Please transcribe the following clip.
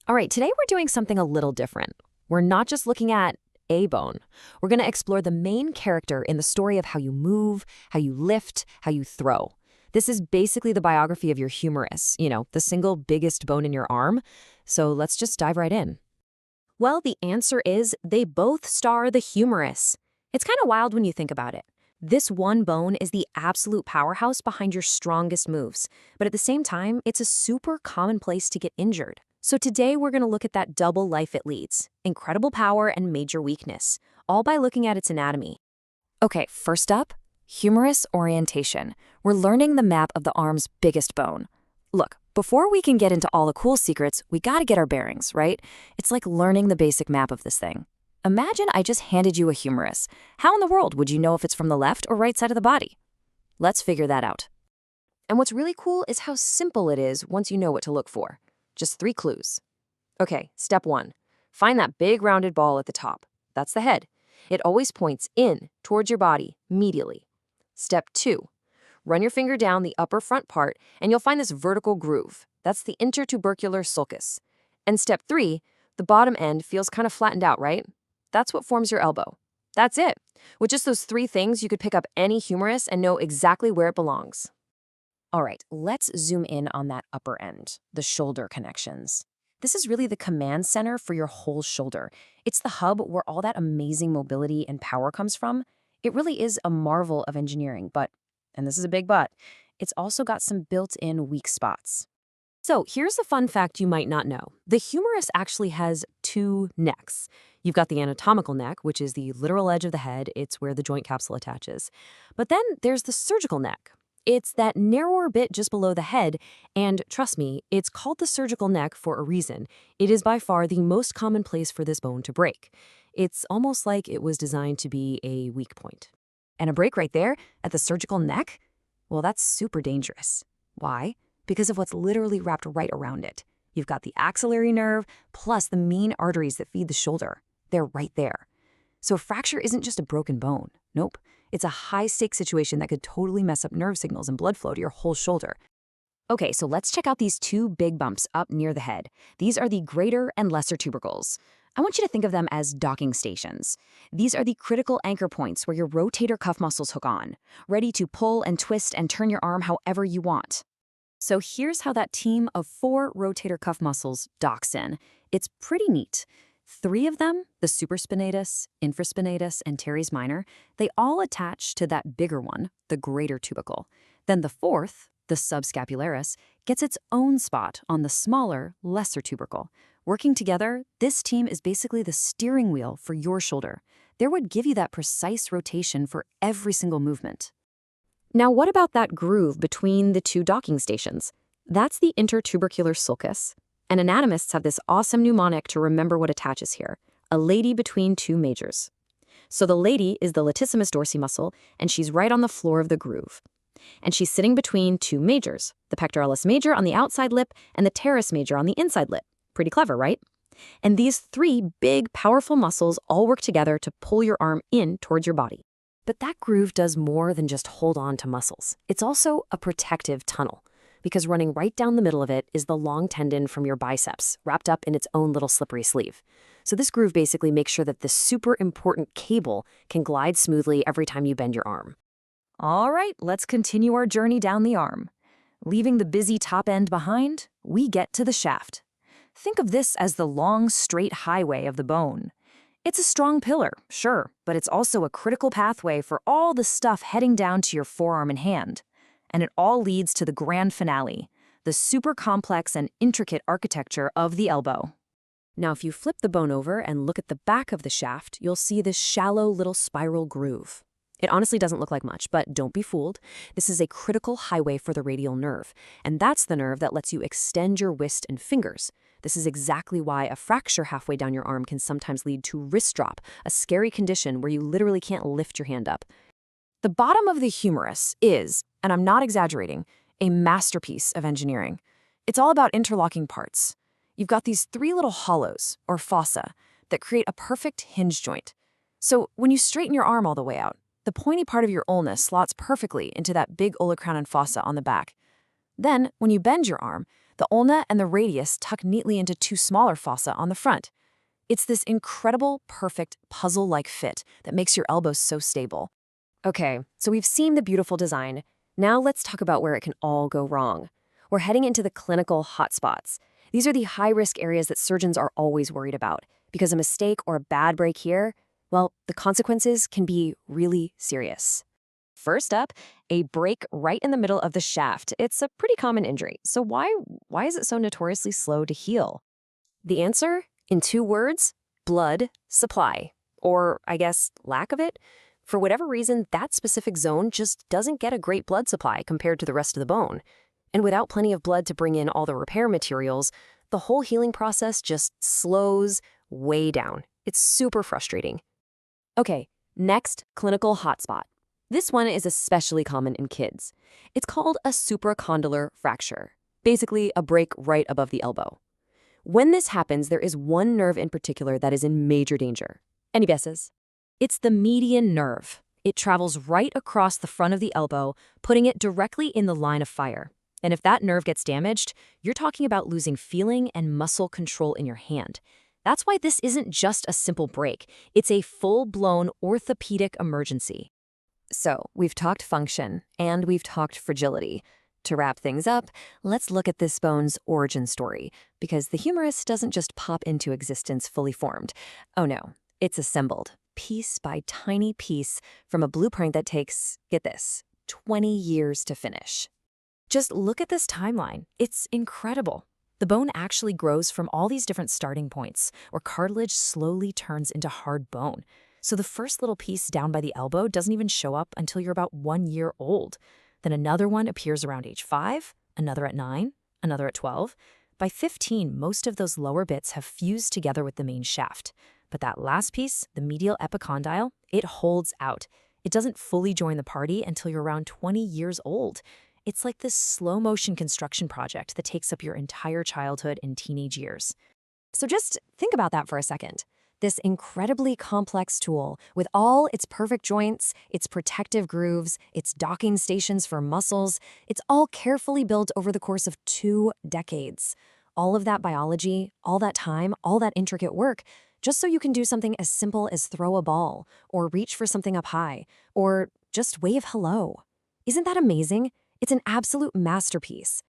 All right, today we're doing something a little different. We're not just looking at a bone. We're going to explore the main character in the story of how you move, how you lift, how you throw. This is basically the biography of your humerus, the single biggest bone in your arm. So let's just dive right in. Well, the answer is they both star the humerus. It's kind of wild when you think about it. This one bone is the absolute powerhouse behind your strongest moves, but at the same time, it's a super common place to get injured. So today we're going to look at that double life it leads, incredible power and major weakness, all by looking at its anatomy. Okay, first up, humerus orientation. We're learning the map of the arm's biggest bone. Look, before we can get into all the cool secrets, we gotta get our bearings, right? It's like learning the basic map of this thing. Imagine I just handed you a humerus. How in the world would you know if it's from the left or right side of the body? Let's figure that out. And what's really cool is how simple it is once you know what to look for. Just 3 clues. Okay, step 1. Find that big rounded ball at the top. That's the head. It always points in towards your body immediately. Step 2. Run your finger down the upper front part and you'll find this vertical groove. That's the intertubercular sulcus. And step 3, the bottom end feels kind of flattened out, right? That's what forms your elbow. That's it. With just those 3 things, you could pick up any humerus and know exactly where it belongs. All right, let's zoom in on that upper end, the shoulder connections. This is really the command center for your whole shoulder. It's the hub where all that amazing mobility and power comes from. It really is a marvel of engineering, but, and this is a big but, it's also got some built-in weak spots. So here's a fun fact you might not know. The humerus actually has 2 necks. You've got the anatomical neck, which is the literal edge of the head. It's where the joint capsule attaches. But then there's the surgical neck. It's that narrower bit just below the head, and trust me, it's called the surgical neck for a reason. It is by far the most common place for this bone to break. It's almost like it was designed to be a weak point. And a break right there at the surgical neck? Well, that's super dangerous. Why? Because of what's literally wrapped right around it. You've got the axillary nerve plus the main arteries that feed the shoulder. They're right there. So a fracture isn't just a broken bone. Nope. It's a high-stakes situation that could totally mess up nerve signals and blood flow to your whole shoulder. Okay, so let's check out these 2 big bumps up near the head. These are the greater and lesser tubercles. I want you to think of them as docking stations. These are the critical anchor points where your rotator cuff muscles hook on, ready to pull and twist and turn your arm however you want. So here's how that team of 4 rotator cuff muscles docks in. It's pretty neat. 3 of them, the supraspinatus, infraspinatus, and teres minor, they all attach to that bigger one, the greater tubercle. Then the 4th, the subscapularis, gets its own spot on the smaller, lesser tubercle. Working together, this team is basically the steering wheel for your shoulder. They would give you that precise rotation for every single movement. Now, what about that groove between the 2 docking stations? That's the intertubercular sulcus. And anatomists have this awesome mnemonic to remember what attaches here, a lady between 2 majors. So the lady is the latissimus dorsi muscle, and she's right on the floor of the groove. And she's sitting between 2 majors, the pectoralis major on the outside lip and the teres major on the inside lip. Pretty clever, right? And these 3 big, powerful muscles all work together to pull your arm in towards your body. But that groove does more than just hold on to muscles. It's also a protective tunnel, because running right down the middle of it is the long tendon from your biceps, wrapped up in its own little slippery sleeve. So this groove basically makes sure that this super important cable can glide smoothly every time you bend your arm. All right, let's continue our journey down the arm. Leaving the busy top end behind, we get to the shaft. Think of this as the long, straight highway of the bone. It's a strong pillar, sure, but it's also a critical pathway for all the stuff heading down to your forearm and hand. And it all leads to the grand finale, the super complex and intricate architecture of the elbow. Now, if you flip the bone over and look at the back of the shaft, you'll see this shallow little spiral groove. It honestly doesn't look like much, but don't be fooled. This is a critical highway for the radial nerve, and that's the nerve that lets you extend your wrist and fingers. This is exactly why a fracture halfway down your arm can sometimes lead to wrist drop, a scary condition where you literally can't lift your hand up. The bottom of the humerus is, and I'm not exaggerating, a masterpiece of engineering. It's all about interlocking parts. You've got these 3 little hollows, or fossa, that create a perfect hinge joint. So when you straighten your arm all the way out, the pointy part of your ulna slots perfectly into that big olecranon fossa on the back. Then, when you bend your arm, The ulna and the radius tuck neatly into two smaller fossa on the front. It's this incredible, perfect, puzzle-like fit that makes your elbows so stable. Okay, so we've seen the beautiful design. Now let's talk about where it can all go wrong. We're heading into the clinical hotspots. These are the high-risk areas that surgeons are always worried about, because a mistake or a bad break here, well, the consequences can be really serious. First up, a break right in the middle of the shaft. It's a pretty common injury. So why is it so notoriously slow to heal? The answer, in two words, blood supply. Or, I guess, lack of it. For whatever reason, that specific zone just doesn't get a great blood supply compared to the rest of the bone. And without plenty of blood to bring in all the repair materials, the whole healing process just slows way down. It's super frustrating. Okay, next, clinical hotspot. This one is especially common in kids. It's called a supracondylar fracture, basically a break right above the elbow. When this happens, there is one nerve in particular that is in major danger. Any guesses? It's the median nerve. It travels right across the front of the elbow, putting it directly in the line of fire. And if that nerve gets damaged, you're talking about losing feeling and muscle control in your hand. That's why this isn't just a simple break. It's a full-blown orthopedic emergency. So, we've talked function, and we've talked fragility. To wrap things up, let's look at this bone's origin story, because the humerus doesn't just pop into existence fully formed. Oh no, it's assembled, piece by tiny piece, from a blueprint that takes, get this, 20 years to finish. Just look at this timeline. It's incredible. The bone actually grows from all these different starting points, where cartilage slowly turns into hard bone. So the first little piece down by the elbow doesn't even show up until you're about 1 year old. Then another one appears around age 5, another at 9, another at 12. By 15, most of those lower bits have fused together with the main shaft. But that last piece, the medial epicondyle, it holds out. It doesn't fully join the party until you're around 20 years old. It's like this slow-motion construction project that takes up your entire childhood and teenage years. So just think about that for a second. This incredibly complex tool, with all its perfect joints, its protective grooves, its docking stations for muscles, it's all carefully built over the course of 2 decades. All of that biology, all that time, all that intricate work, just so you can do something as simple as throw a ball, or reach for something up high, or just wave hello. Isn't that amazing? It's an absolute masterpiece.